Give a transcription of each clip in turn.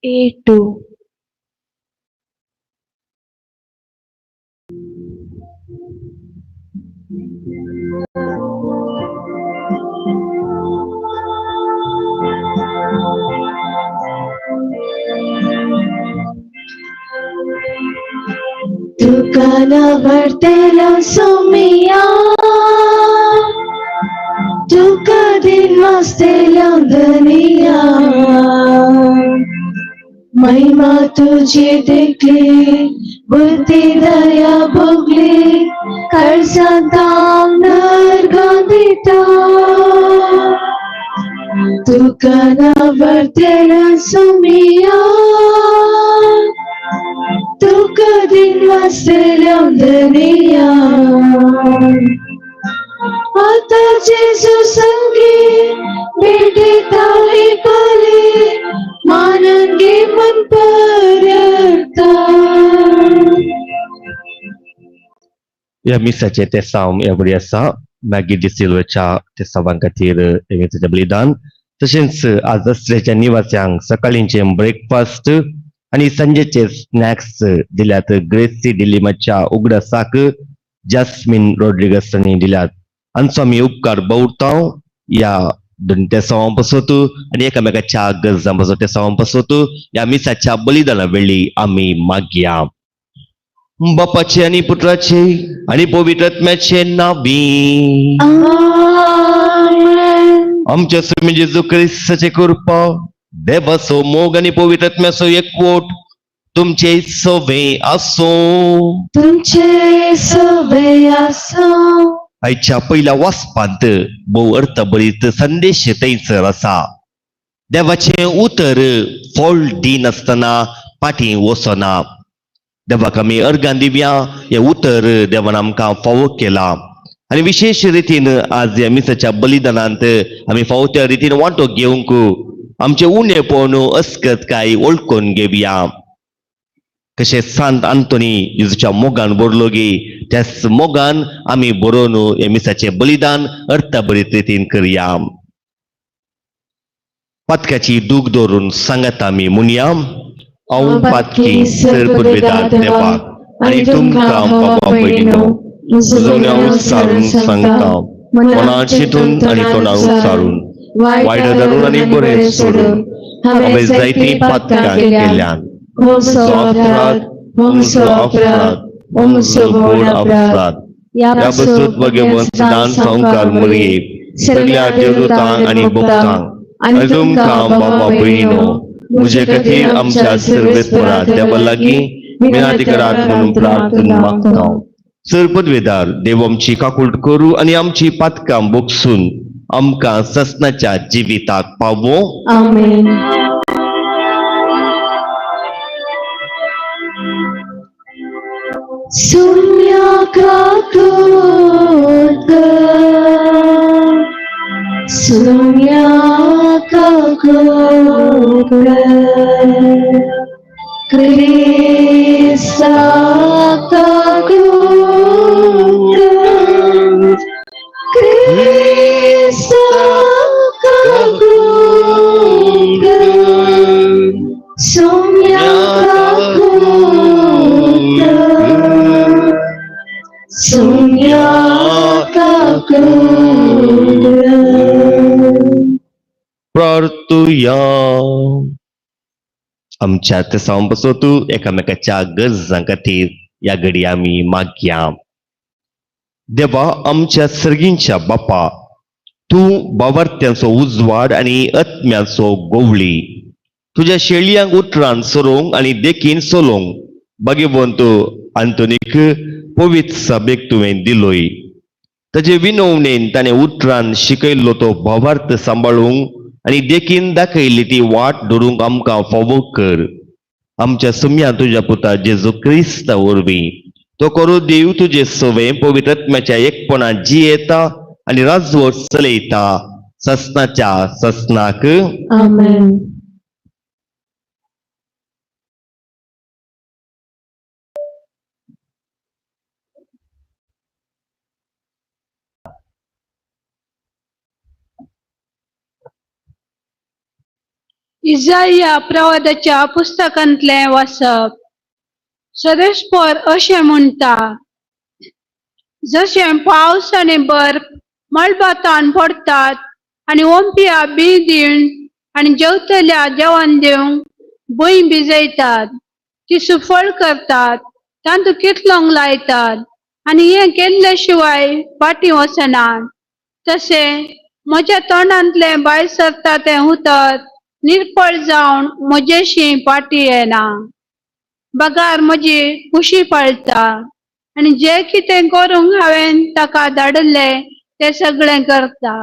A2. Tukana bartela somia, tuka din mastela dunia. महिमा तुझे देखली, बुद्धी दया भोगली, खर्चाता नरगंधिता. तुकना वर्तेला सुमिया, तुका दिन वास्तेल्या दुनिया. आता जेसु संगी भेटे ताली पाली, मानंगे मन पर्यंता. या मिसाचे ते साम या बरी आसा मॅगी डिसिल्वच्या ते सावां खातीर तेचें बलिदान तशेंच आज अस्त्रेच्या निवास्यांक सकाळींचे ब्रेकफास्ट आनी सांजेचे स्नॅक्स दिल्यात. ग्रेसी डिलिमाच्या उगडासाक जॅस्मिन रॉड्रिगस हांणी दिल्यात. हांचो आमी उपकार भोवतांव या ते सवां पासत आनी एकामेकाच्या गरजां पासत ते सवां पासत या मिसाच्या बलिदाना वेळी आमी मागया. बापाचे आणि पुत्राचे आणि पवित्र आत्म्याचे नावी. आमच्या स्वामी जेजू ख्रिस्ताचे कृपा, देवाचो मोग आणि पवित्र आत्म्याचो एकवट तुमचे सवे आसो. तुमचे सवे आसो. आयच्या पहिल्या वाचपांत भोव अर्थभरीत संदेश थंयसर आसा. देवाचे उतर फळ दिनासतना फाटीं वचना. देवाक आमी अर्गां दिवया. हे उतर देवान आमकां फावो केला आनी विशेष रितीन आज ह्या मिसाच्या बलिदानांत आमी फावो त्या रितीन वांटो घेवंक आमचे उणेपण अस्कतकाय ओळखून घेवया. कशें सांत आंतोनी जेजूच्या मोगान बरलो गे त्याच मोगान आमी बरोवन हे मिसाचे बलिदान अर्थभरीत रितीन करया. पातकाची दूख दवरून सांगात आमी म्हणया. हांव पातकी सर्पवेदांत देवाक आनी तुमकां बाबा भयणीनो जुन्या उच्चारून सांगता. मनांत चिंतून आनी तोंडार उच्चारून वायट धरून आनी बरें सोडून हांवें जायतीं पातकां केल्यान. घोर अपराध ह्या बसूत भगवंत दान संकार मरये सगळ्या देवदूतांक आनी भक्तांक आनी तुमकां बाबा भयणीनो मुझे खातीर आमच्या सर्वेस्परा देवा लागीं विनाधिकारात म्हणून प्रार्थना मागता. सर्पदवेदार देव आमची काकूट करू आनी आमची पातकां बोगसून आमकां ससनाच्या जिविताक पावो. आमेन. सुम्या काकूट सुम्या काकूट Krista kagut, Krista kagut, Somya kagut, Somya kagut. प्रार्थुया. आमच्या ते सांपसोत एकामेकाच्या गरजां खातीर या घडी आमी मागया. देवा आमच्या सर्गींच्या बापा, तूं बावार्थ्यांचो उजवाड आनी आत्म्याचो गोवळी तुज्या शेळयांक उतरान सरोंक आनी देखीन सोलोंक भगवंत आंतोनीक पवित्र सभेक तुवें दिलोय. ताचे विनवणेन ताणें उतरान शिकयल्लो तो भावार्थ सांबाळूंक आनी देखीन दाखयली ती वाट धरूंक आमकां फावो कर. आमच्या सुम्या तुज्या पुता जेजू क्रिस्ता वरवीं तो करो देव तुजे सवे पवित्र आत्म्याच्या एकपणान जियेता आनी राजवट चलयता ससनाच्या ससनाक. आमेन. इजाया प्रवादाच्या पुस्तकांतले वाचप. सदस्पर अशें म्हणटा, जशें पावस आनी बर्फ मळबातान पडतात आनी ओंपिया बी दिवन आनी जेवतल्या जेवण दिवंक भुंय भिजयतात, ती सुफळ करतात, तांदूळ कितलोंक लायतात आनी हें केल्ल्या शिवाय फाटीं वचनात, तशें म्हज्या तोंडांतलें भायर सरता तें उतर निर्फळ जावन म्हजेशी फाटीं येना. बगार म्हजी खुशी पळता आनी जें कितें करूंक हांवें ताका धाडलें तें सगळें करता.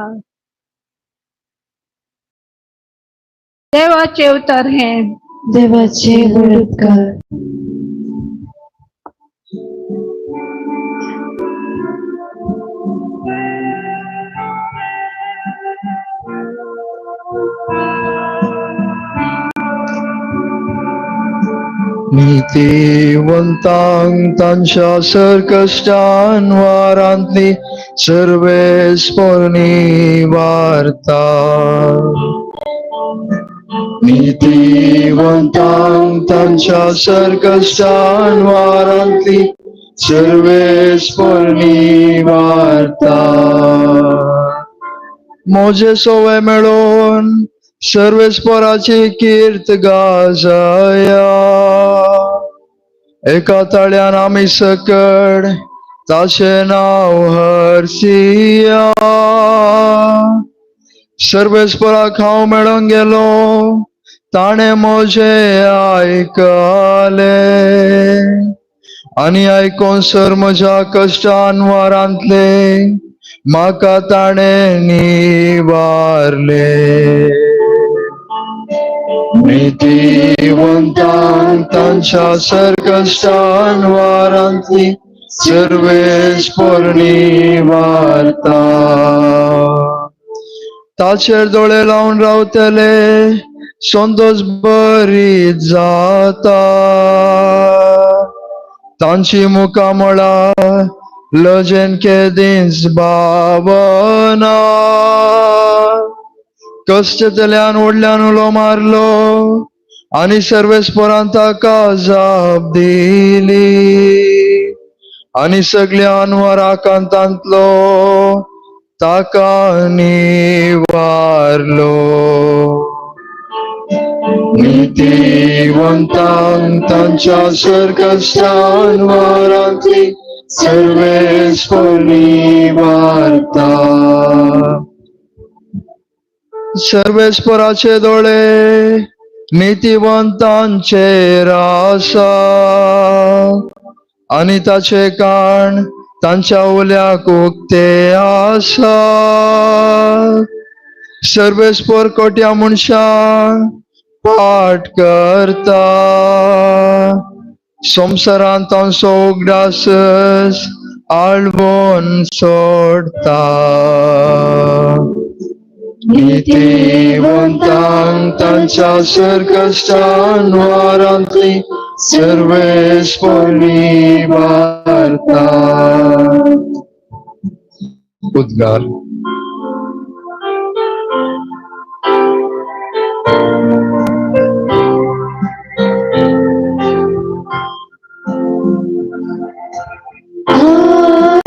देवाचें उतर हें. देवाचे बळत्कार. नीतिवंतांक तांच्या सरकश्टान वारांतली सर्वेस्परणी वार्ता. नीतिवंतांक तांच्या सरकश्टान वारांतली सर्वेस्परणी वार्ता. मोजे सोवे मेळोन सर्वेस्पराची कीर्त गाजया. एका ताळ्यान आमी सकड ताचे नाव हरसिया. सर्वेस्पराक हांव मेळोंक गेलो, ताणे म्हजे आयकले आनी आयकोन सर म्हज्या कश्टान वारांतले म्हाका ताणे निवारले. नीतिवंतांक तांच्या सरकश्टान वारांतली सर्वेस्परणी वार्ता. ताचेर दोळे लावन रावतले संतोष बरी जाता. तांची मुखां म्हळ्यार लजेन केदींच भावना. कश्टतल्यान व्हडल्यान उलो मारलो आनी सर्वेस्परान ताका जाप दिली आनी सगळ्या अनवराकांतांतलो ताका निवारलो. नीतिवंतांक तांच्या सरकश्टान वारांतली सर्वेस्परणी वार्ता. सर्वेस्पराचे दोळे नीतिवंतांचेर आसा आनी ताचे कान तांच्या उल्याक उक्ते आसा. सर्वेस्पर कोट्या मनशांक पाट करता. संवसारांत तांचो उगडास आळवून सोडता. नीतिवंतांक तांच्या सरकश्टान वारांतली सर्वेस्परणी वार्ता. उद्गार.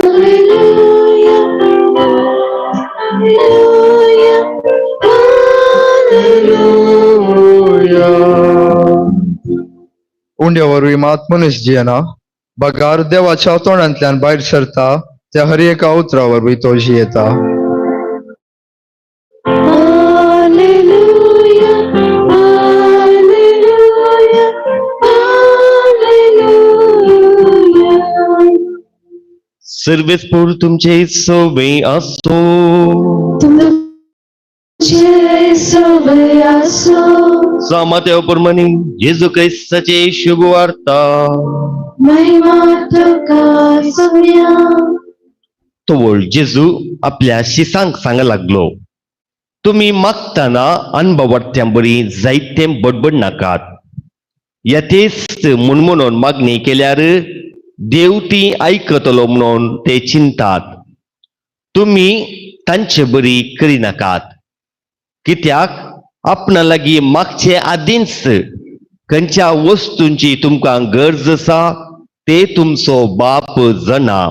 Hallelujah, hallelujah, hallelujah. उंड्या वरवीं मात मनीस जियेना. बगार देवाच्या तोंडांतल्यान भायर सरता त्या हर एका उतरा वरवीं तो जियेता. Hallelujah, hallelujah, hallelujah. सर्वेस्पूर तुमचे सोबे असो. तुमचे सवय असो. सामात्या प्रमाणे जेजू ख्रिस्ताचे शुभ वार्ता. महिमा तुका सगळ्या. तो जेजू आपल्या शिसांक सांगा लागलो, तुम्ही मागताना अनभवत्यां बरी जायते बडबड नाकात. येतेच म्हणून मागणी केल्यार देव ती आयकतलो म्हणून ते चिंतात. तुम्ही तांचे बरी करिनाकात, कित्याक आपणा लागी मागचे आदींच खंयच्या वस्तूंची तुमकां गरज आसा ते तुमचो बाप जाणा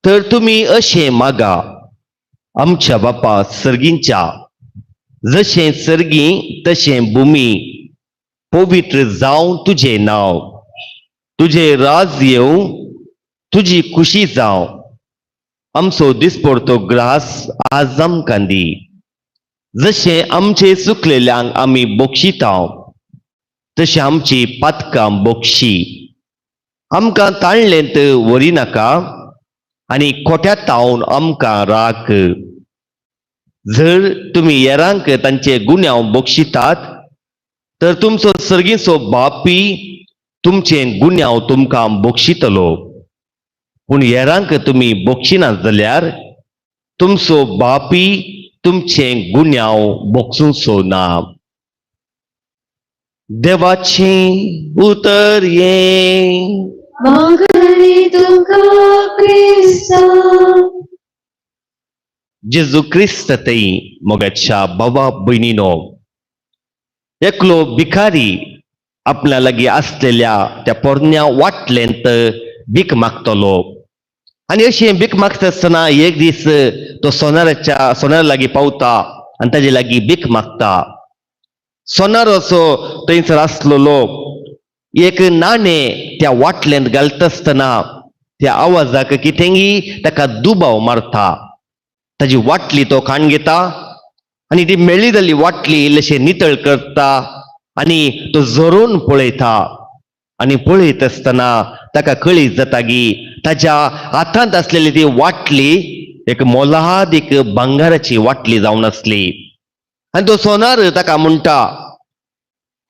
तर तुमी अशें मागा आमच्या बापा सर्गींच्या जशें सर्गी तशें भुमी पवित्र जावं तुजें नांव तुजें राज येवं तुजी खुशी जावं आमचो दिसपडतो ग्रास आज आमकां दी जशें आमचे चुकलेल्यांक आमी बक्षितांव तशें आमची पातकां बक्षी आमकां ताळ्ळेंत व्हरिनाका आनी खोट्यात तावन आमकां राख जर तुमी येरांक तांचे गुन्यांव बक्षितात तर तुमचो सर्गीचो बापी तुमचे गुन्यांव तुमकां बक्षितलो पूण येरांक तुमी बक्षिनात जाल्यार तुमचो बापी तुमचे गुन्यांव बक्षूचो ना देवाचें उतर ये मागणी तुका क्रिस्ता जेजू क्रिस्त तई मोगाच्या बाबा भयणीनो एकलो भिकारी आपल्या लागी असलेल्या त्या पोरण्या वाटलेंत भीक मागतलो आणि अशें भीक मागता आसतना एक दीस तो सोनारा लागीं पावता आनी ताजे लागीं भीक मागता सोनार असो थंयसर आसलेलो एक नाणें त्या वाटलेंत घालता आसतना त्या आवाजाक कितेंगी ताका दुबाव मारता ताजी वाटली तो खाण घेता आनी ती मेळ्ळी जाल्ली वाटली इल्लेशें नितळ करता आनी तो जोरून पळयता आनी पळयत आसतना ताका कळीत जाता की ताच्या हातांत आसलेली ती वाटली एक मोलादीक भांगाराची वाटली जावन आसली आनी तो सोनार ताका म्हणटा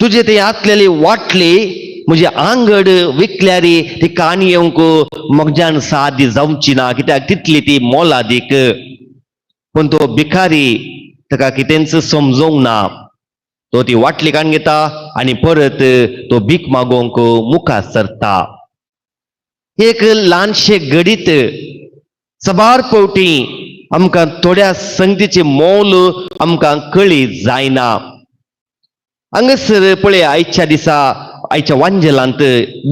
तुजे ती आसलेली वाटली म्हजे आंगड विकल्यार ती काणी येवंक मोगजान सादी जावची ना कित्याक तितली ती मोलादीक पूण तो भिकारी ताका कितेंच समजोंक ना तो ती वाटली काण घेता आनी परत तो भीक मागोवंक मुखार सरता एक ल्हानशे घडीत सबार फावटी आमकां थोड्या संगतीचे मोल आमकां कळीत जायना हांगासर पळय आयच्या दिसा आयच्या वांजेलांत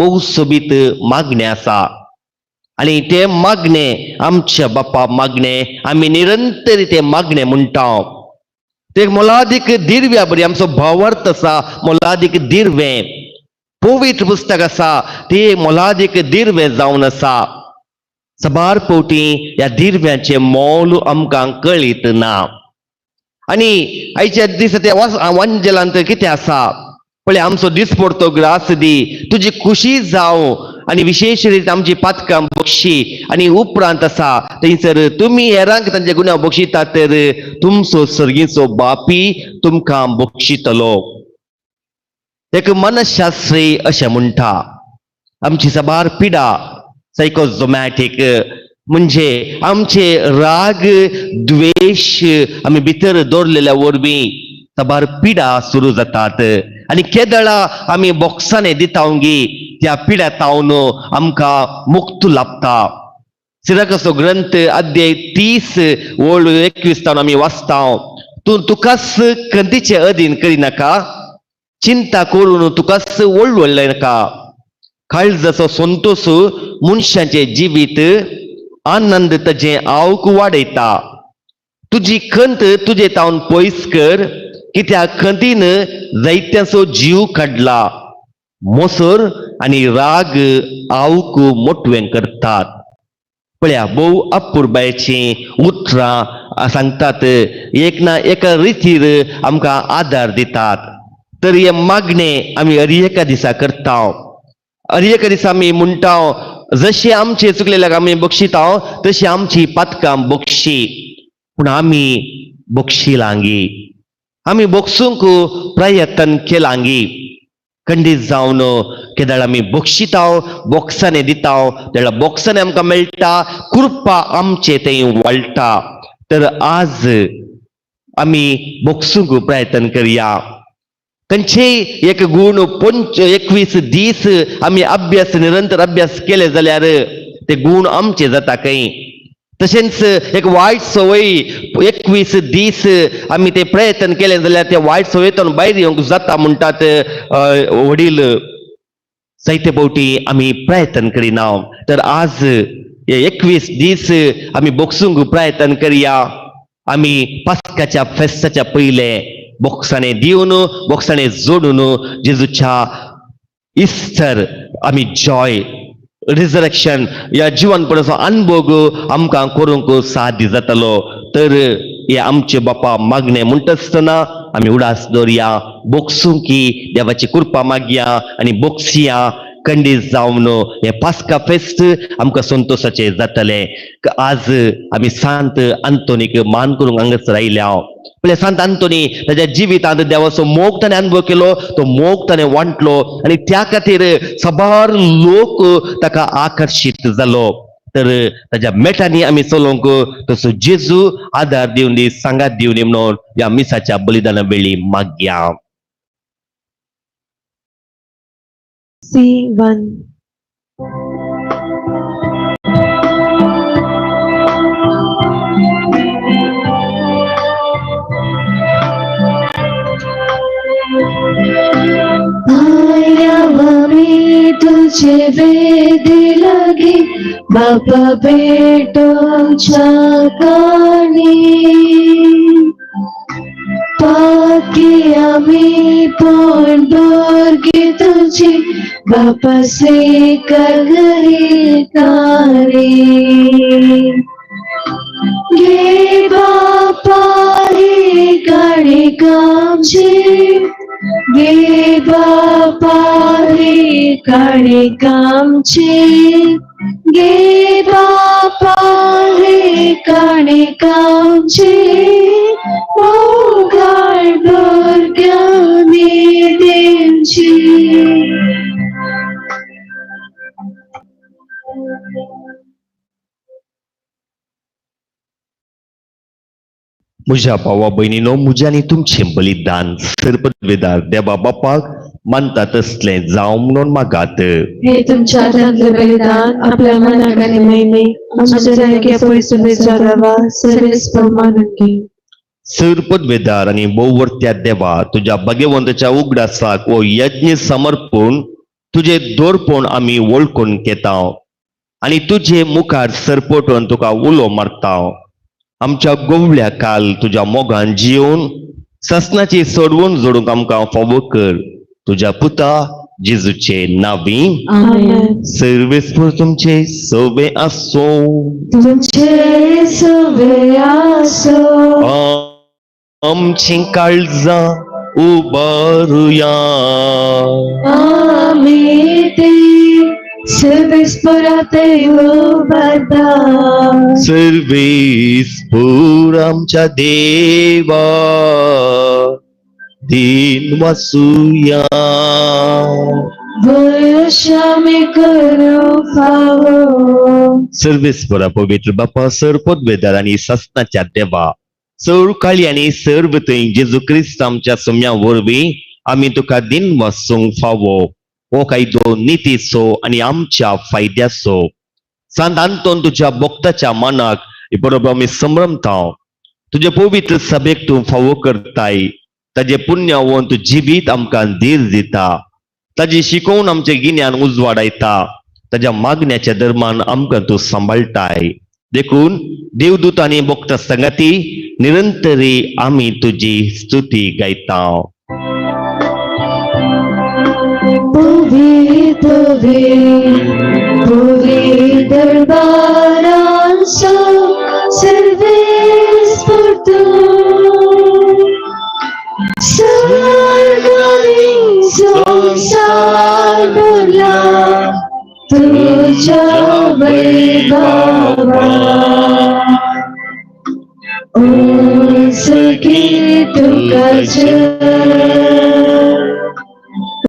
बहु सोबीत मागणे आसा आनी ते मागणे आमच्या बापा मागणे आमी निरंतर ते मागणे म्हणटा ते मोलादीक दिरव्या बरी आमचो भावार्थ आसा मोलादीक दिरवें पवित्र पुस्तक आसा ते मोलादीक दिरवें जावन आसा सबार फावटी ह्या दिरव्याचें मोल आमकां कळीत ना आनी आयच्या दिसा त्या वांजेलांत कितें आसा पळय आमचो दिसपडतो ग्रास दी तुजी खुशी जावं आनी विशेश रीत आमची पातकां बक्षी आनी उपरांत आसा थंयसर तुमी हेरांक तांचे गुन्यांव बक्षितात तर तुमचो सर्गीचो बापी तुमकां बक्षितलो एक मनशास्त्री अशें म्हणटा आमची सबार पिडा सायकोसोमॅटीक म्हणजे आमचे राग द्वेष आमी भितर दवरलेल्या वरवीं सबार पिडा सुरू जातात आनी केदळा आमी बॉक्साने दितावंगी त्या पिड्या तावन आमकां मुक्त लाभता सिराकाचो ग्रंथ अध्याय 30 ओळ 21 तावन आमी वाचता तूं तुकाच खंतीचे अधीन करिनाका चिंता करून तुकाच वळवळ्ळे नाका काळजाचो संतोष मनशाचे जिवीत आनंद ताजे आवक वाडयता तुजी खंत तुजे तावन पयस कर कित्याक खंतीन जायत्यांचो जीव काडला मोसर आनी राग आवक मोटवें करतात पळया भोव अपुरबायची उतरां सांगतात एक ना एका रितीर आमकां आदार दितात तर हे मागणे आमी हर एका दिसा करता हर एका दिसा आमी म्हणटा जशें आमचे चुकलेल्याक आमी बक्षिता तशी आमची पातकां बक्षी पूण आमी बक्षिलांगी आमी बक्षूंक प्रयत्न केलांगी खंडीत जावन केदाळ आमी बक्षिता बॉक्साने दिता तेन्ना बॉक्साने आमकां मेळटा कृपा आमचे थंय वळटा तर आज आमी बक्षूंक प्रयत्न करया खंयचेय एक गूण 21 दीस आमी अभ्यास निरंतर अभ्यास केले जाल्यार ते गूण आमचे जाता खंय तशेंच एक वायट सवय 21 दीस आम्ही ते प्रयत्न केले जाल्यार त्या वायट सवयेतून भायर येवंक जाता म्हणटात वडील जायते फावटी आमी प्रयत्न करिना तर आज 21 दीस आमी बोगसूंक प्रयत्न करया आमी पास्काच्या फेस्ताच्या पयले बोक्साणे दिवन बोक्साणे जोडून जेजूच्या इस्टर आमी जॉय रिजरेक्शन या जिवनपणाचो अनुभव आमकां करूंक साध्य जातलो तर हे आमचे बापा मागणे म्हणटा आसतना आमी उडास दवरया बोगसूं की देवाची कृपा मागया आनी बोगसिया खंडीत जावन हे पास्का फेस्त आमकां संतोषाचे जातले आज आमी सांत आंतोनीक मान करूंक हांगासर आयल्या पळय सांत आंतोनी ताच्या जिवितांत देवाचो मोग ताणें अनुभव केलो तो मोग ताणें वांटलो आनी त्या खातीर सबार लोक ताका आकर्शीत जालो तर ताच्या मेटांनी आमी चलोवंक तसो जेजू आदार दिवन दी सांगात दिवन दी म्हणून ह्या मिसाच्या बलिदाना वेळी मागया C1 आयावमी तुझे वेद लगे बापा बेटो कानी पाकी आम्ही पण दोरगे तुझी बापा से कगरी तारे गे बापा हे गाडी कामचे गे बापा हे गाडी कामचे गे बापा हे गाडी कामचे ओ गाडोर ज्ञानी देवची म्हज्या भावा भयणीनो म्हजें आनी तुमचें बलिदान सर्पवेदार देवा बापाक मानता तसलें जावं म्हणून मागात हे तुमच्या हातांतलें बलिदान आपल्या मनाक आनी महिमे आमच्या जायके पयसून विचारावा सर्वेस्पर मानून घे सर्पवेदार आनी भोववर्त्या देवा तुज्या भगवंताच्या उगडासाक वो यज्ञ समर्पून तुझे दोरपण आमी वळखून घेता आनी तुझे मुखार सरपटून तुका उलो मारता आमच्या गोवळ्या काल तुझ्या मोगान जिवन ससनाची सोडवून जोडूंक आमकां फावो कर तुझ्या पुता जेजूचे नावी आमेन सर्वेस्पर तुमचे सोबे आसो तुमचे सोबे आसो आमची काळजां उबारुया आमी ते सर्वेस्पराते उबारता सर्वेस्पर आमच्या देवा दिन वासुया भयशामी करू फावो सर्वेस्परा पवित्र बापा सर्पवेदार आनी ससनाच्या देवा सवकाळी आनी सर्व थंय जेजू क्रिस्त आमच्या सोम्या वरवीं आमी तुका दिन वासूंक फावो हो कायदो नितीचो आनी आमच्या फायद्याचो सांत आंतोन तुझ्या भक्ताच्या मनाक बरोबर आमी संभ्रमता तुझे पवित्र सभेक तूं फावो करताय ताजे पुण्यवंत जिवीत आमकां धीर दिता ताजी शिकोवन आमचे गिन्यान उजवाडायता ताज्या मागण्याच्या दरम्यान आमकां तूं सांबाळटाय देखून देवदूत आनी भक्त संगती निरंतरी आमी तुजी स्तुती गायता दरबारान सर्वेस्पर सर्गानी संसार भरला तुझ्या वैभवा ओ सखी तुका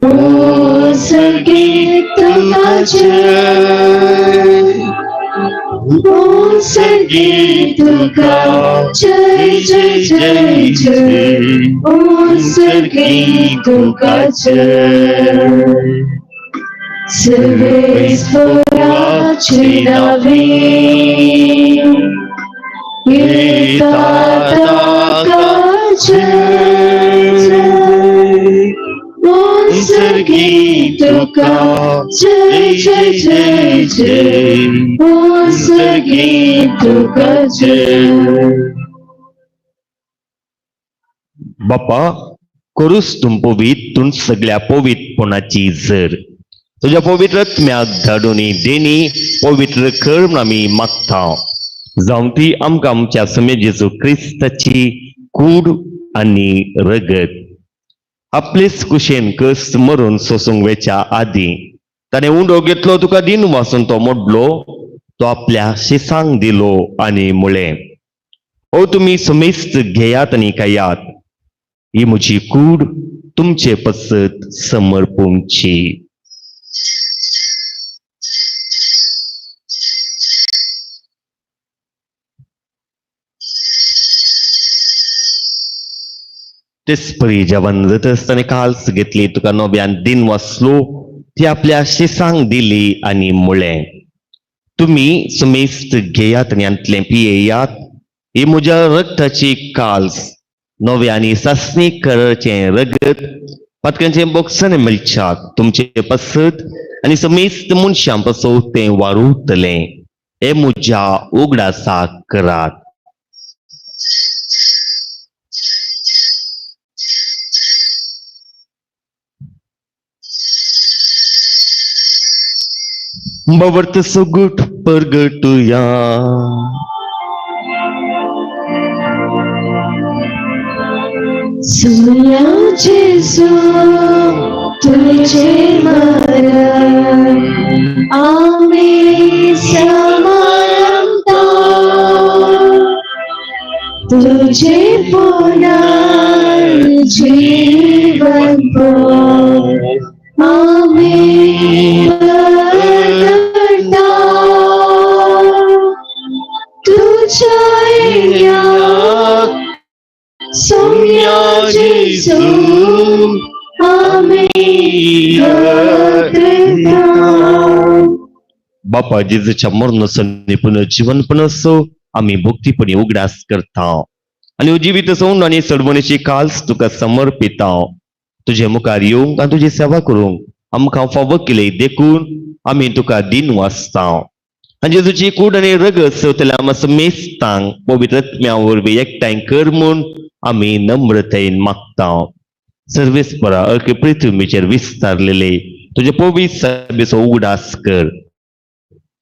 ओ सखी तुका ओ सखी तुका जय जय जय जय ओ सखी तुका सर्वेस्पराचे नावे निसर्गी तुका जय जय जय जय निसर्गी तुका जय. बाप्पा करूस तुम पवित तुम सगळ्या पवित्रपणाची झर तुझ्या पवित्र आत्म्याक धाडूनी देणी पवित्र कर म्हूण आमी मागता जावं ती आमकां आमच्या समे जेजू क्रिस्ताची कूड आनी रगत आपलेच कुशेन कस मरून सोसूंक वेच्या आदी ताणें उंडो घेतलो तुका दिन वासून तो मोडलो तो आपल्या शिसांक दिलो आनी म्हळें ओ तुमी समेस्त घेयात आनी खायात ही म्हजी कूड तुमचे पसत समर्पूंची. तेचपरी जेवण जात आसतना काल्स घेतली तुका नोब्यान दिन वाचलो ती आपल्या शिसांक दिली आनी म्हळें तुमी समेस्त घेयात आनी अंतलें पियेयात ही म्हज्या रगताची काल्स नवे आनी सासणी करचें रगत पातकांचें बोगसाने मेळच्यात तुमचे पसत आनी समेस्त मनशां पासत तें वारुतलें हे म्हज्या उगडासाक करात. Bawarta sugut pergetuya Surya Jesu तुझे मारा आम्ही समारंभता तुझे पुनर्जीवन आम्ही करता तुझ्या सौम्या जेसू बापा जेजूच्या मरणासनी पुनर्जीवन असो आम्ही भक्तीपणी उगडास करता आणि जिवीत सोडून आणि सडवणीची काल्स तुका समर्पिता तुझे मुखार येवंक आनी तुजी सेवा करूंक आमकां फावो केले देखून आमी तुका दिन वाचता आनी जेजूची कूड आनी रगत सवतल्या आमकां समेस्तांक पवित्र आत्म्या वरवीं एकठांय कर म्हूण आमी नम्रतेन मागता. सर्वेस्परा अख्खे पृथ्वीचेर विस्तारलेले तुझे पवित्र सभेचो उगडास कर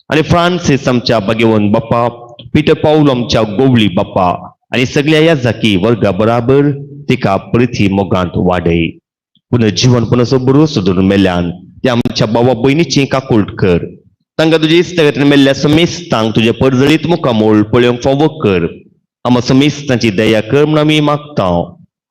आणि फ्रांसीस आमच्या भाग्यवान बाप्पा पिटर पाऊल आमच्या गोवळी बाप्पा आणि सगळ्या या जाकी वर्गा बराबर तिका पृथ्वी मोगांत वाडय पुनर्जीवन पुनसो बरो सोदून मेल्यान ते आमच्या बाबा भयणीची काकूळट कर तांकां तुजे इश्टागतीन मेल्ल्या समेस्तांक तुजे परजळीत मुखामोल पळोवंक फावो कर आम समेस्तांची दया कर म्हूण आमी मागता.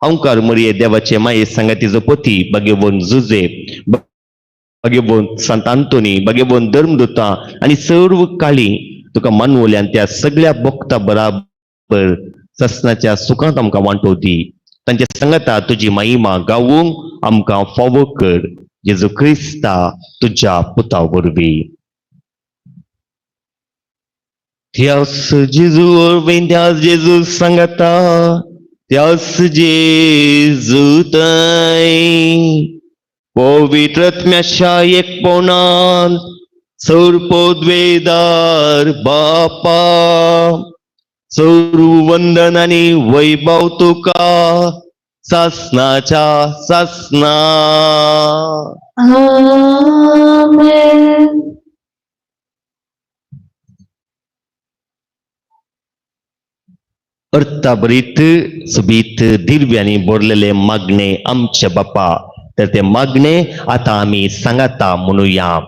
अंकार मरिये देवाचे माये सांगातीचो पती भाग्यवान जुजे भाग्यवान संत आंतोनी भाग्यवान धर्मदूता आणि सर्व काळी तुका मानवल्यान त्या सगळ्या भक्ता बराबर ससनाच्या सुखांत आमकां वांटो दी तांच्या संगता तुजी महिमा गावूंक आमकां फावो कर जेजू क्रिस्ता तुज्या पुता वरवीं. त्यास जेजू वरवीं त्यास जेजू सांगता त्यास जेजू ताई पवित्र आत्म्याच्या एकपणान सर्वोद्वेदार बापा सर्व वंदन आनी वैभव तुका सासनाच्या सासना आमेन. अर्थाबरीत सुबीत दिव्यांनी भरलेले मागणे आमचे बापा तर ते मागणे आता आम्ही सांगता म्हणूया.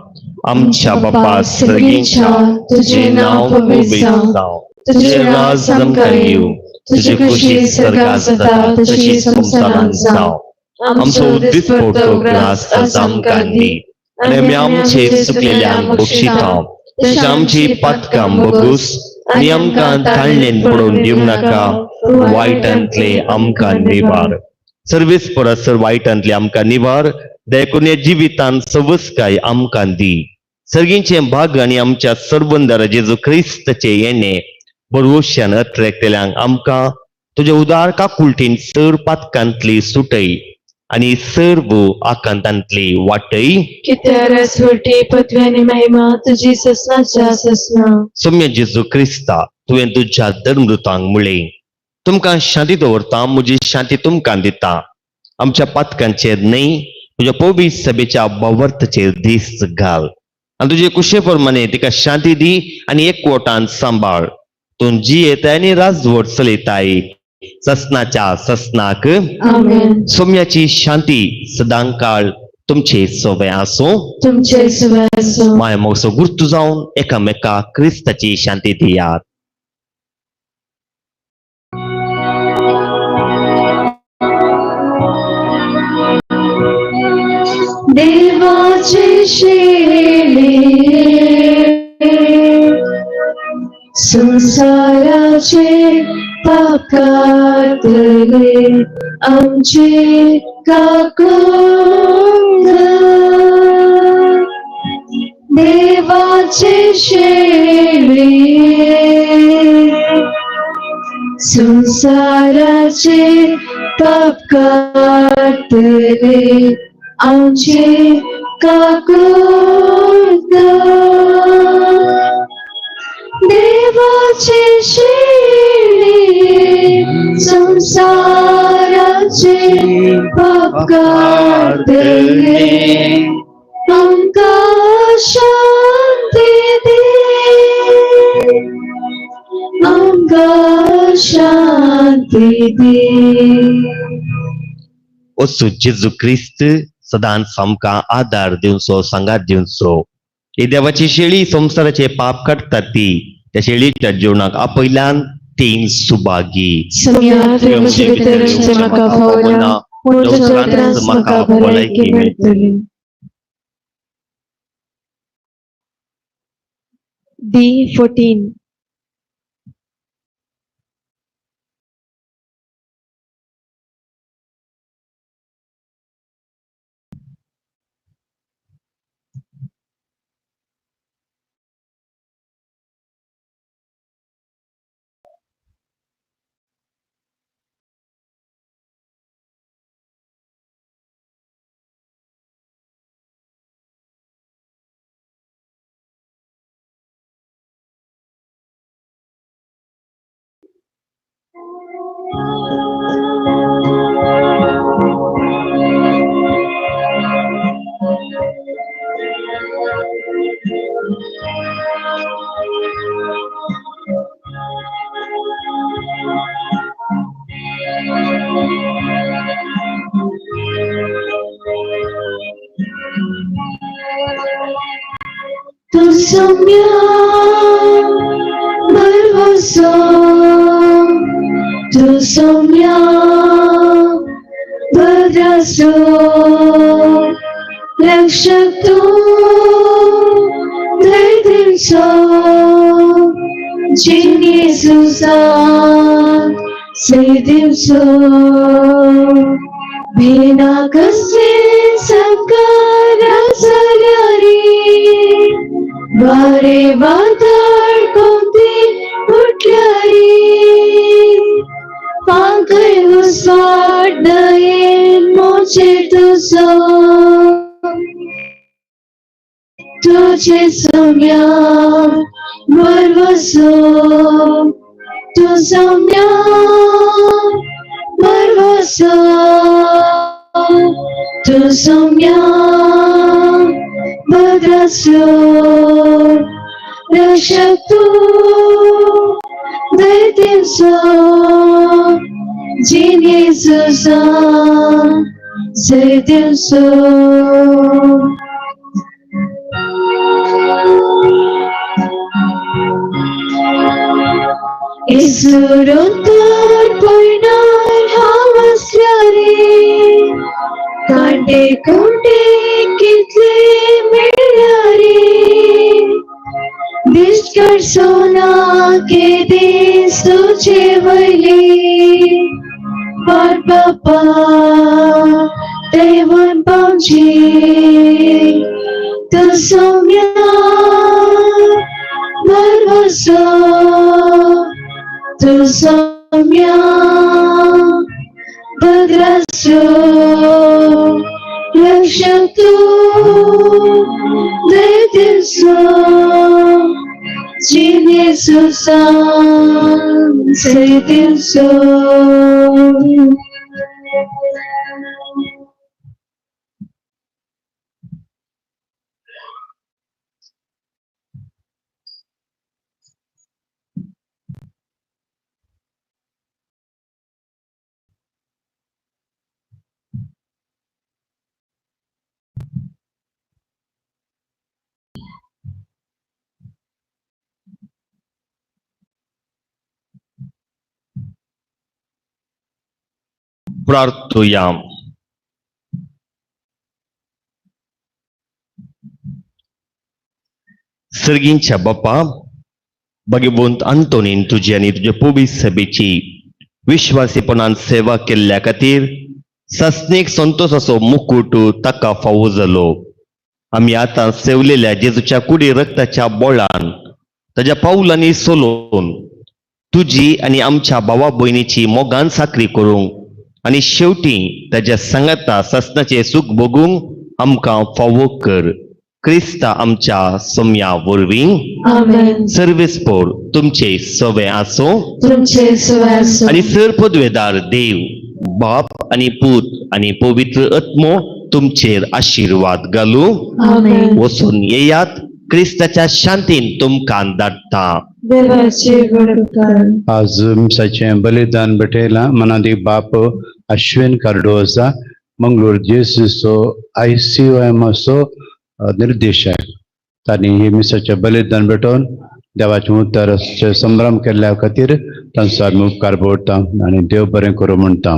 आमच्या बापा सर्गीच्या तुझे नाव पवित्र जावं तुझे राज आमकां येवं तुझी खुशी स्वर्गात जाता तशी संसारांत जावं आमचो दिसपडटो ग्रास आज आमकां दी आनी आमी आमचे चुकलेल्यांक बक्षिता तशी आमची पातकां बगूस आनी आमकां ताळणेन पडोवन दिवंक नाका वायटांतले आमकां निवार. सर्वेस्परा सर वायटांतले आमकां निवार देखून ह्या जिवितांत सवस्काय आमकां दी सर्गींचे भाग आनी आमच्या सर्वंदार जेजू क्रिस्ताचे येणे बरोशान अत्रेकतेल्यांक आमकां तुज्या उदार काकुलटीन सर पातकांतली सुटय आनी सर्व आकांतांतली वाटय कित्याक राजवटी पदवी आनी महिमा तुजी ससनाच्या ससना. सौम्य जेजू क्रिस्ता तुवें तुज्या धर्मदूतांक म्हणलें तुमकां शांती दवरता म्हजी शांती तुमकां दिता. आमच्या पातकांचेर न्हय तुज्या पवित्र सभेच्या बावर्ताचेर दीस घाल आनी तुजे कुशे प्रमाणे तिका शांती दी आनी एकवटान सांबाळ. तूं जियेताय आनी राजवट चलयताय ससनाच्या ससनाक. आमेन. सौम्याची शांती सदांकाळ तुमचे सोबे आसूं. तुमचे सवय असो. माय मोगसो गुर्तू जावन एकामेकाक क्रिस्ताची शांती दियात. देवाचे शेळे संसाराचे पाप कातले आमचे काकूंग. देवाचे शेळे संसाराचे पाप कातले आमचे काकूंग. देवाचे शेळे संसाराचे पाप कातले आमकां शांती दे. आमकां शांती दे. असो जेजू क्रिस्त सदांच आमकां आदार दिवचो सांगात दिवचो. ही देवाची शेळी संसाराचे पाप काडटा ती त्या शेळीच्या जिवनाक आपयल्यान तीन सुभागी. सौम्या तुवें म्हजे भितरचे म्हाका फावल्या पूण तुज्या उतरांत म्हाका भलायकी मेळटली. D14. Tu sogna nervoso, tu sogna berdraso, lexak tu tertimso, Jin Yesusan sedimso, bina kasih sangkara salyari. वारे वादळ कोणते उठल्यारी पांखर उसवाट नयन मोचे तुझो तुझे सौम्या बरवसो तू सौम्या बरवसो तू सौम्या बरवसो रक्षक तू दैत्यांचा Jin Yesusan sedimso. Isuruntar poinar havaslari कांटे कोंटे कितले मिळारी दिसकर सोना के दिस तुझे वैली पर बापा तेवन पावची तू Soumya बरवसो tu somia Bhadrasyo Rakshatu Daityasya Jinisu Sansaityasya. प्रार्थूयाम. सर्गींच्या बाप्पा, भगवंत अंतोनीन तुझी आणि तुझ्या पोबी सभेची विश्वासीपणान सेवा केल्ल्या खातीर सस्नेक संतोषाचो मुकुट ताका फावो जालो. आमी आतां सेवलेल्या जेजूच्या कुडी रक्ताच्या बोळान ताच्या पावलांनी सोलोवन तुजी आणि आमच्या भावा भयणीची मोगान साखरी करूंक आणि शेवटी ताच्या संगता ससनाचे सुख भोगूंक आमकां फावो कर. क्रिस्ता आमच्या सोम्या वरवीं आमेन. सर्वेस्पोर तुमचे सवे आसो तुमचे सवय असो. आणि सर्पद्वेदार देव बाप आणि पूत आणि पवित्र आत्मो तुमचेर आशीर्वाद घालू. आमेन. वचून येयात. क्रिस्ताच्या शांतीन तुमकां धाडटा. देवाचे बडकार. आज मिसाचें बलिदान भेटयलां मनादी बाप अश्विन कार्डोजा मंगळूर जेसीचो ICOMचो निर्देशक. तांणी ही मिसाचें बलिदान भेटोवन देवाचें उद्दाराचें संभ्रम केल्ल्या खातीर तांचो आमी उपकार भोगता आनी देव बरें करूं म्हणटा.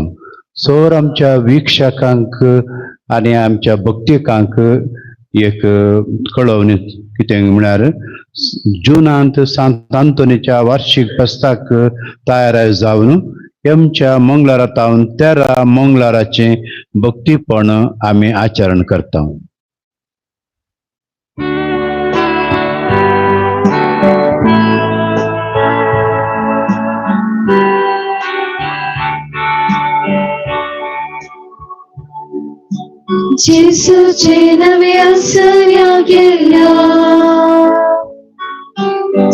सोर आमच्या विक्षकांक आनी आमच्या भक्तिकांक एक कळवणी कितें म्हळ्यार जुनांत सांत आंतोनीच्या वार्षिक बसताक तयार जावन आमच्या मंगळारांतावन 13 मंगळाराचें भक्तीपण आमी आचरण करता. जेसूचे नवे आसया गेल्या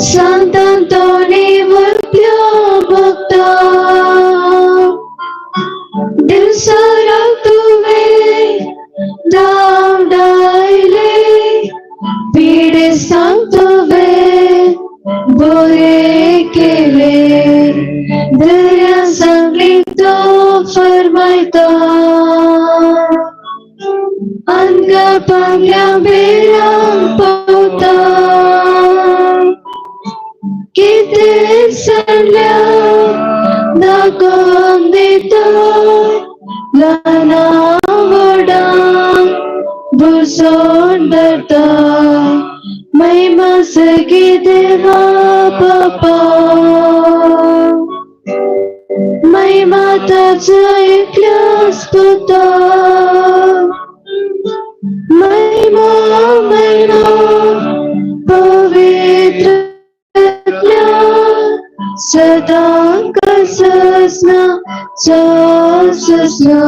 सांत आंतोनी वरप्या भक्ता दिवसा तुवे धांवडायले पिडे सांगतोवे बरे केले दर्या सांगली तो फरमायता अंगा पांगल्या बेरा पोता किते सणल्या दाखोवन दिता ल्हाना व्हडा बुरसोन धरता महिमा सगी देवा बापा महिमा ताचो एकल्याच पुता महिमा महिमा पवित्र सदा कसना ससना.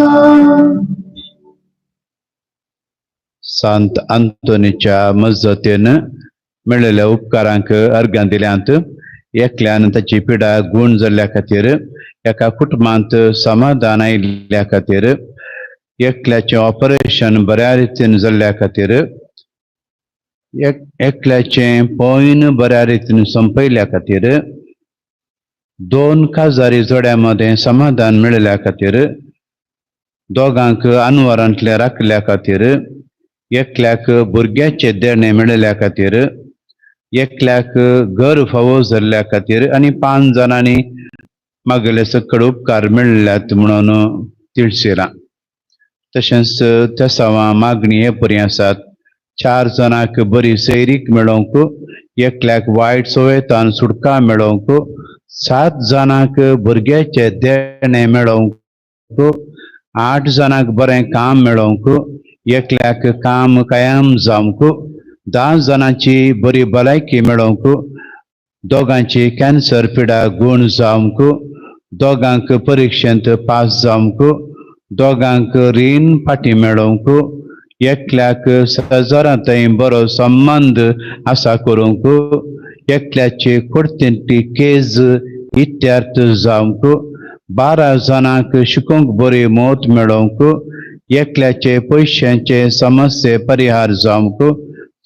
सांत आंतोनीच्या मजतीन मेळिल्ल्या उपकारांक अर्घ्यां दिल्यांत एकल्यान ताची पिडा गूण जाल्ल्या खातीर एका कुटुंबांत समाधान आयिल्ल्या खातीर एकल्याचें ऑपरेशन बऱ्या रितीन जाल्ल्या खातीर एकल्याचें पॉयन बऱ्या रितीन संपयल्या खातीर 2 काजारी जोड्या मदें समाधान मेळिल्ल्या खातीर दोगांक अनवरांतले राखल्या खातीर एकल्याक भुरग्याचे देणे मेळिल्ल्या खातीर एकल्याक घर फावो जाल्ल्या खातीर आनी 5 जाणांनी मागले सकड उपकार मेळ्ळ्यात म्हणून तिळशिरां. तशेंच त्या सवा मागणी हे परी आसात. 4 जाणांक बरी सैरीक मेळोवंक, एकल्याक वायट सवयेतान सुटका मेळोवंक, 7 जाणांक भुरग्याचे देणे मेळोवंक, 8 जाणांक बरें काम मेळोवंक, एकल्याक काम कायम जावंक, 10 जाणांची बरी भलायकी मेळोवंक, दोगांची कॅन्सर पिडा गुण जावंक, दोगांक परीक्षेंत पास जावंक, दोगांक रीण फाटी मेळोवंक, एकल्याक सजरांतय बरो संबंध आसा करूंक, एकल्याची कुडतिंटी केज इत्यार्थ जावंक, 12 जाणांक शिकोवंक बरी मोत मेळोवंक, एकल्याचे पयशांचे समस्ये परिहार जावंक,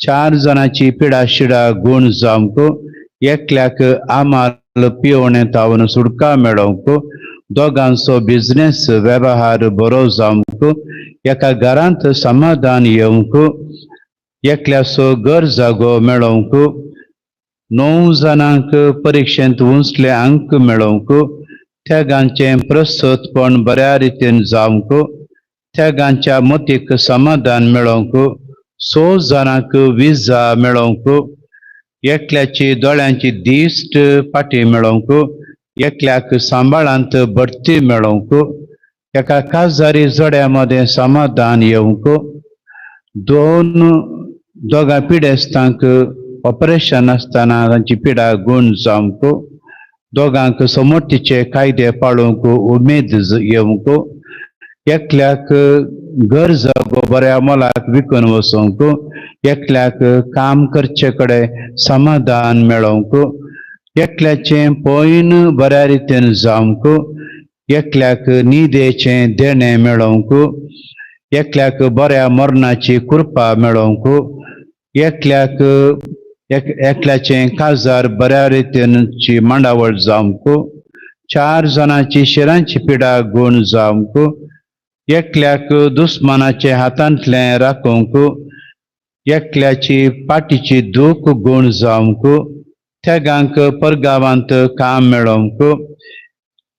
4 जाणांची पिडा शिडा गुण जावंक, एकल्याक आमाल पिवणे तावन सुडका मेळोवंक, दोगांचो बिझनेस वेवहार बरो जावंक, एका घरांत समाधान येवंक, एकल्याचो घर जागो मेळोवंक, 9 जाणांक परीक्षेंत उंचले अंक मेळोवंक, त्यागांचे प्रस्तुतपण बऱ्या रितीन जावंक, त्यागांच्या मतीक समाधान मेळोवंक, 6 जाणांक विजा मेळोवंक, एकल्याची दोळ्यांची दिश्ट फाटी मेळोवंक, एकल्याक सांबाळांत बढती मेळोवंक, एका काजारी जोड्यामध्ये समाधान येवंक, दोगा पिडेस्तांक ऑपरेशन आसतना तांची पिडा गुण जावंक, दोगांक समोटीचे कायदे पाळूंक उमेद येवंक, एकल्याक घर जागो बऱ्या मोलाक विकून वचोवंक, एकल्याक काम करचे कडेन समाधान मेळोवंक, एकल्याचे पयन बऱ्या रितीन जावंक, एकल्याक न्हिदेचे देणे मेळोवंक, एकल्याक बऱ्या मरणाची कृपा मेळोवंक, एकल्याचे काजार बऱ्या रितीनची मांडावळ जावंक, 4 जाणांची शिरांची पिडा गुण जावंक, एकल्याक दुस्मानाचे हातांतले राखोवंक, एकल्याची पाटीची दूख गुण जावंक, त्यागांक परगावांत काम मेळोवंक,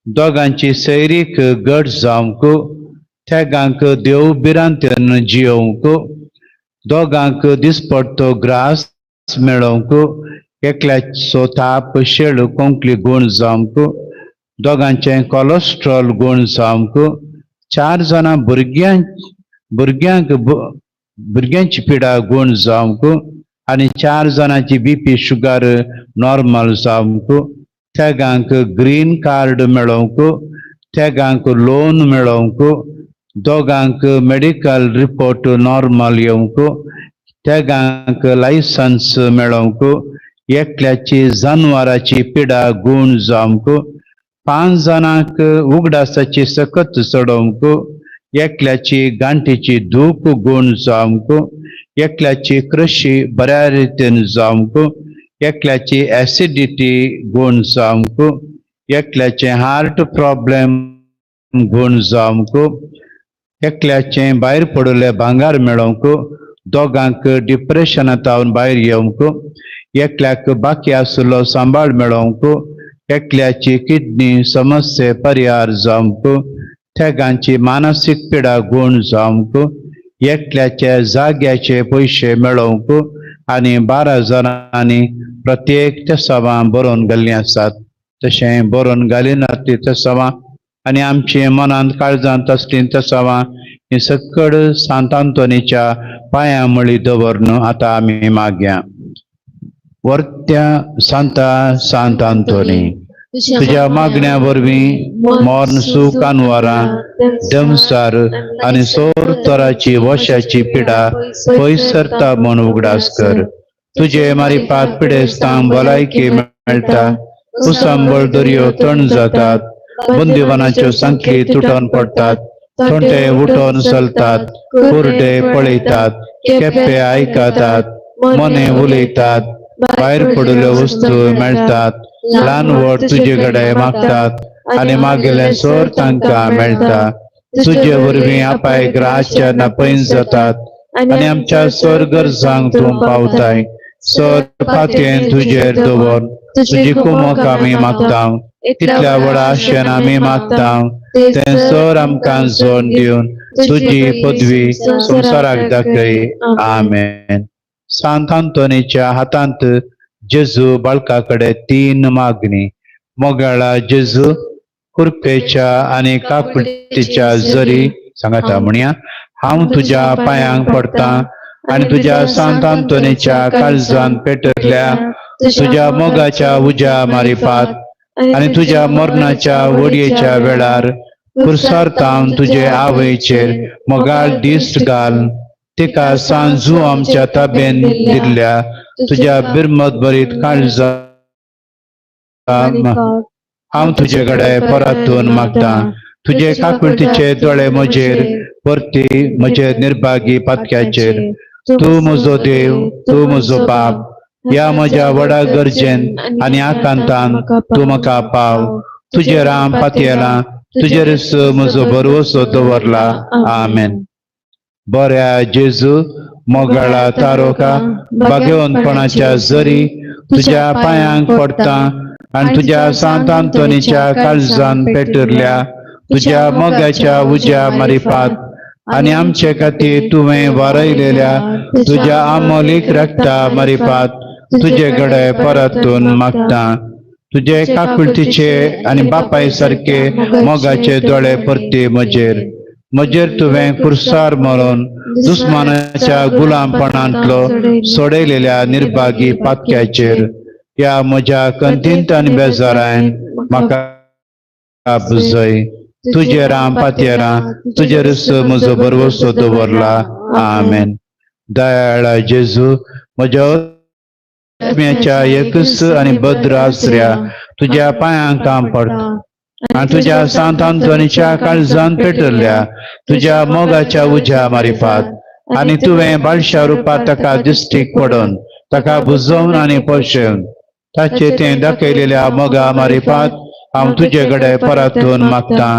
दोगांची सैरीक घट जावंक, त्यागांक देव बिरांतन जियोवंक, दोगांक दिसपडटो ग्रास मेळोवंक, एकल्याचो ताप शेळ कोंकली गुण जावंक, दोगांचे कोलेस्ट्रॉल गुण जावंक, 4 जाणां भुरग्यांची पिडा गुण जावंक, आनी 4 जाणांची BP शुगर नॉर्मल जावंक, त्यागांक ग्रीन कार्ड मेळोवंक, त्यागांक लोन मेळोवंक, दोगांक मेडिकल रिपोर्ट नॉर्मल येवंक, त्यागांक लायसन्स मेळोवंक, एकल्याची जानवराची पिडा गुण जावंक, 5 जाणांक उगडासाची सकत चडोवंक, एकल्याची गांठीची दूख गुण जावंक, एकल्याची कृशी बऱ्या रितीन जावंक, एकल्याची ऍसिडिटी गुण जावंक, एकल्याचे हार्ट प्रॉब्लेम गुण जावंक, एकल्याचे भायर पडले भांगार मेळोवंक, दोगांक डिप्रेशनांतावन भायर येवंक, एकल्याक बाकी आसलो सांबाळ मेळोवंक, एकल्याची किडनी समस्ये परिहार जावंक, त्यागांची मानसीक पिडा गुण जावंक, एकल्याचे जाग्याचे पयशे मेळोवंक, आनी 12 जाणांनी प्रत्येक तेसावां बरोवन घाल्लीं आसात. तशें बरोवन घालिनात ती तेसावां आनी आमचे मनांत काळजांत असलीं तेसावां ही सकड सांत आंतोनीच्या पांयां मळी दवरन आतां आमी मागया. वर्त्या सांत आंतोनी, तुझ्या मागण्या वरवीं मोर्न सूख आनवारां दमसार आनी सोर तराची वशाची पिडा पयस सरता म्हूण उगडास कर. तुझे मारिपाक पिडेस्तांक भलायकी मेळटा, कुसांबळ दर्यो थंड जातात, बंदिवानाच्यो सांखळी तुटोन पडटात, थोंटे उठोन चलतात, कुर्डे पळयतात, केपे आयकतात, मने उलयतात, भायर पडिल्ल्यो वस्तू मेळटात, ल्हान व्हड तुजे कडेन मागतात आनी मागिल्लें सोर तांकां मेळटा. तुजे वरवीं आपाय ग्राच्या नापयन जातात आनी आमच्या सोर गरजांक तूं पावताय. सोर फांतयेन तुजेर दवर तुजी कुमक आमी मागता, इतल्या व्हडा आशेन आमी मागता, तें सोर आमकां जोड दिवन तुजी पदवी संवसाराक दाखय. आमेन. सांत आंतोनीच्या हातांत जेजू बाळका कडेन 3 मागणी. मोगाळा जेजू, कुरपेच्या आनी कापटीच्या जरी सांगाता म्हणया, हांव तुज्या पांयांक पडटां आनी तुज्या सांत आंतोनीच्या काळजांत पेटयल्ल्या तुझ्या मोगाच्या उज्या मारिफात आणि तुझ्या मरणाच्या वडयेच्या वेळार पुरसारतावन तुझे आवयचेर मोगाळ दिश्ट घाल तिका सांजू आमच्या ताब्यान दिल्ल्या तुझ्या बिरमत बरीत काळजा हांव तुजे कडेन परतून मागता तुझे काकुळतीचे दोळे म्हजेर परती म्हजे निर्भागी पातक्याचेर तू म्हजो देव तू म्हजो बाप या म्हज्या व्हडा गरजेन आनी आकांतान तू म्हाका पाव तुजे राम पातयेला तुजेर म्हजो भरवसो दवरला आमेन. बऱ्या जेजू मोगाळा तारोका भाग्यवंतपणाच्या जरी तुझ्या पांयांक पडटा आनी तुझ्या सांत आंतोनीच्या काळजान पेटरल्या तुझ्या मोगाच्या उज्या मारिफात आनी आमचे खातीर तुवें वारयलेल्या तुझ्या आमोलीक रक्ता मारिफात तुजे कडेन परतून मागता तुझे काकुळतीचे आनी बापाय सारखे मोगाचे दोळे परते म्हजेर तुवें कुरसार मरून दुस्मानाच्या गुलामपणांतलो सोडयलेल्या निर्भागी पातक्याचेर या म्हज्या कंतींत आनी बेजारान म्हाका बुजय तुझे राम पातयेरा तुजेर म्हजो भरवसो दवरला आमेन. दयाळा जेजू म्हज्या आत्म्याच्या एकस आनी भद्र आसऱ्या तुझ्या पांयांक काम पडटा आनी तुझ्या सांत आंतोनीच्या काळजान पेटरल्या तुझ्या मोगाच्या उज्या मारिफात आनी तुवें बाळशा रुपांत ताका दिश्टीक पडोवन ताका बुजोवन आनी पोशेवन ताचे तें दाखयलेल्या मोगा मारिफात हांव तुजे कडेन परतून मागता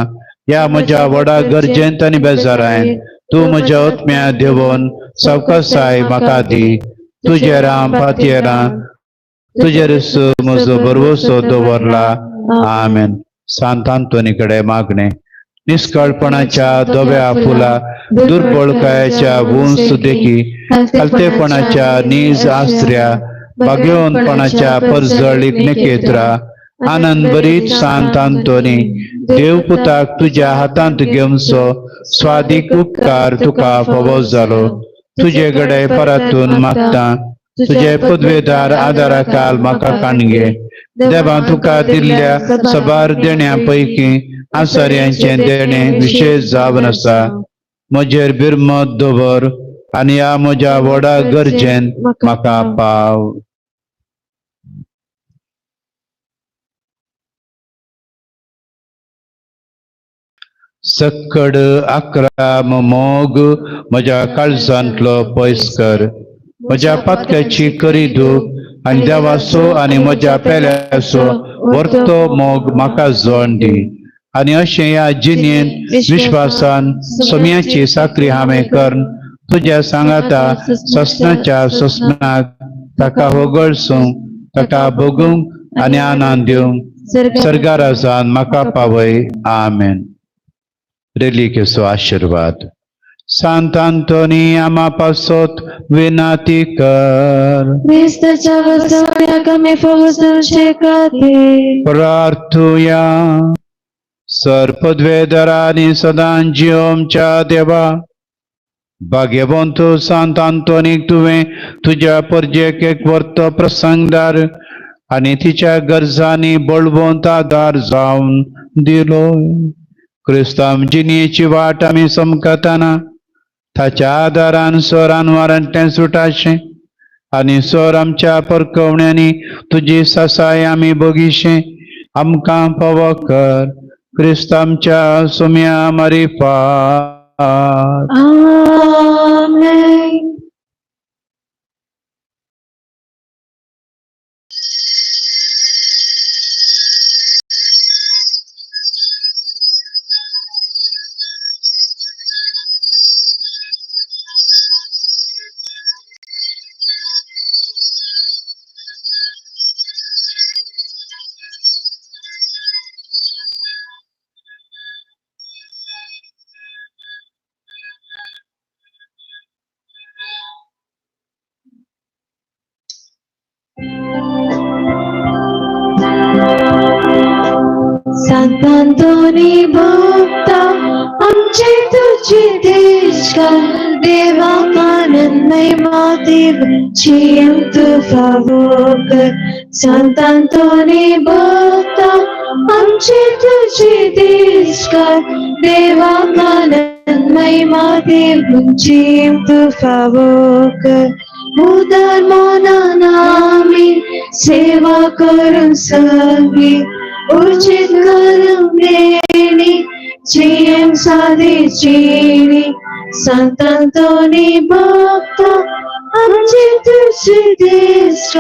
या म्हज्या व्हडा गरजेंत आनी बेजारान तूं म्हज्या आत्म्या देंवोवन सावकासाय म्हाका दी तुजे राम पातयेरा तुजेर म्हजो भरवसो दवरला आमेन. सांत आंतोनी कडेन मागणे निष्कळपणाच्या धव्या फुला दुर्बळकायाच्या वंस देखी कालतेपणाच्या नीज आसऱ्या भाग्यवंतपणाच्या परजळीक नखेत्रा आनंद बरीत सांत आंतोनी देवपुताक तुझ्या हातांत घेवनसो स्वादीक उपकार तुका फावो जालो तुजे कडेन परतून मागता तुझे पदवेदार आदाराकाल म्हाका काणगे देवा तुका दिल्ल्या सबार देण्या पैकी आसार्यांचे देणे विशेष जावन आसा म्हजेर बिरमत दवर आनी ह्या म्हज्या व्हडा गरजेन म्हाका पाव. सक्कड 11 मोग म्हज्या काळजांतलो पयस कर म्हज्या पातक्याची करी दूख आनी देवाचो आनी म्हज्या पेल्याचो वर्तो मोग म्हाका जोड दी आनी अशें ह्या जिणेंत विश्वासान सोम्याची साखरी हांवें करन तुज्या सांगाता ससनाच्या ससनाक ताका वगळसूंक ताका भोगूंक आनी आनंद दिवंक सर्गारासान म्हाका पावय आमेन. रेलिकेचो आशीर्वाद. सांत आंतोनी आमा पासत विनाती कर Cristaच्या वसवण्याक आमी फवसूचे खातीर प्रार्थुया. सरपदवेदरानी सदां जिओमच्या देवा भाग्यवंत सांत आंतोनीक तुवें तुज्या परजेक एक वर्त प्रसंगदार आनी तिच्या गरजांनी बळवंत आदार जावन दिलो. क्रिस्तांव जिणेची वाट आमी समकताना ताच्या आदारान सोरान वारंटलें सुटाशें आनी सोर आमच्या परकवण्यांनी तुजी सासाय आमी बगीशें आमकां फावो कर. क्रिस्तांच्या सोम्या मारिफात आमेन. सांत आंतोनी भक्ता आमचे तुझे देश कर देवा कानन महिमा देव जियम तू favor संतांतोने भक्ता आमचे तुझे देश कर देवा कानन महिमा देव जियम तू favor उदार मनानामी सेवा करून सगळी उचित करून देणी जियम साधे जीणी संतांतोनी भक्ता आमचे तुझे देश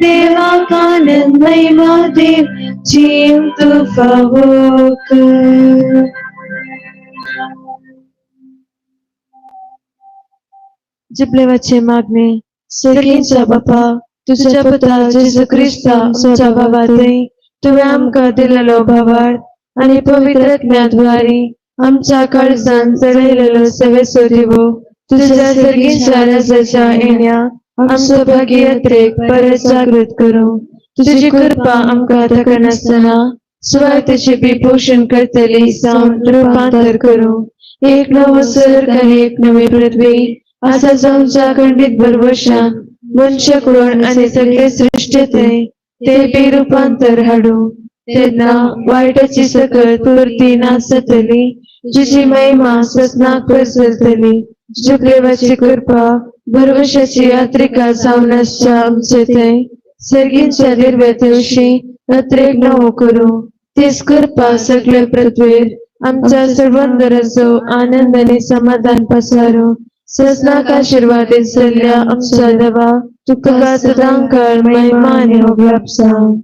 देवा कानन महिमा देव जियम तू favor जिबलेवाचे मागणे सगळींचा बापा तुझ्या पुत्रा जेजू ख्रिस्ता आमच्या भावातही तुवें आमकां दिलेलो भावाड आनी पवित्रत्म्याद्वारे आमच्या काळजान चढयलेलो सेवेचो दिवो तुझ्या सर्गीच्या राजाच्या येण्या आमचो भाग्ययात्रेक परत जागृत करूं तुझी कृपा आमकां थकनासतना स्वार्थाचे बी पोषण करतली जावन रूपांतर करूं एक नवो स्वर्ग आनी एक नवी पृथ्वी असा जाऊच्या खंडित भरवशान मनशाकडून आणि सगळे सृष्टीतले ते बेरूपांतर हाडू तेन्ना वायटाची सकल पूर्ती नासतली तुझी महिमा ससनाक पसरतली जुगलेवाची कृपा भरवशाची यात्रिका जावन आसच्या आमचे थंय सर्गींच्या दिव्या दिवशी यात्रेक नवो करूं तीच कृपा सगळे पृथ्वीर आमच्या सर्वंदराचो आनंद आणि समाधान पसारू ससनाक आशीर्वादीत जाल्ल्या आमच्या देवा तुका सदांकाळ महिमा आनी होगलाप जावं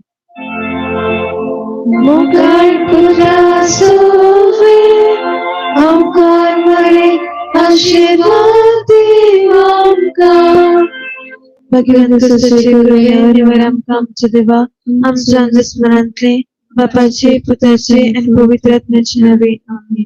मुखार पुरा सोवे आमकां बरे आशीर्वाद दिव आमकां भगवंत सुसचे करूया आमकां आमच्या देवा आमच्या दुस्मनांतले बापाचे पुताचे आनी पवित्र आत्म्याचे नावे आमीन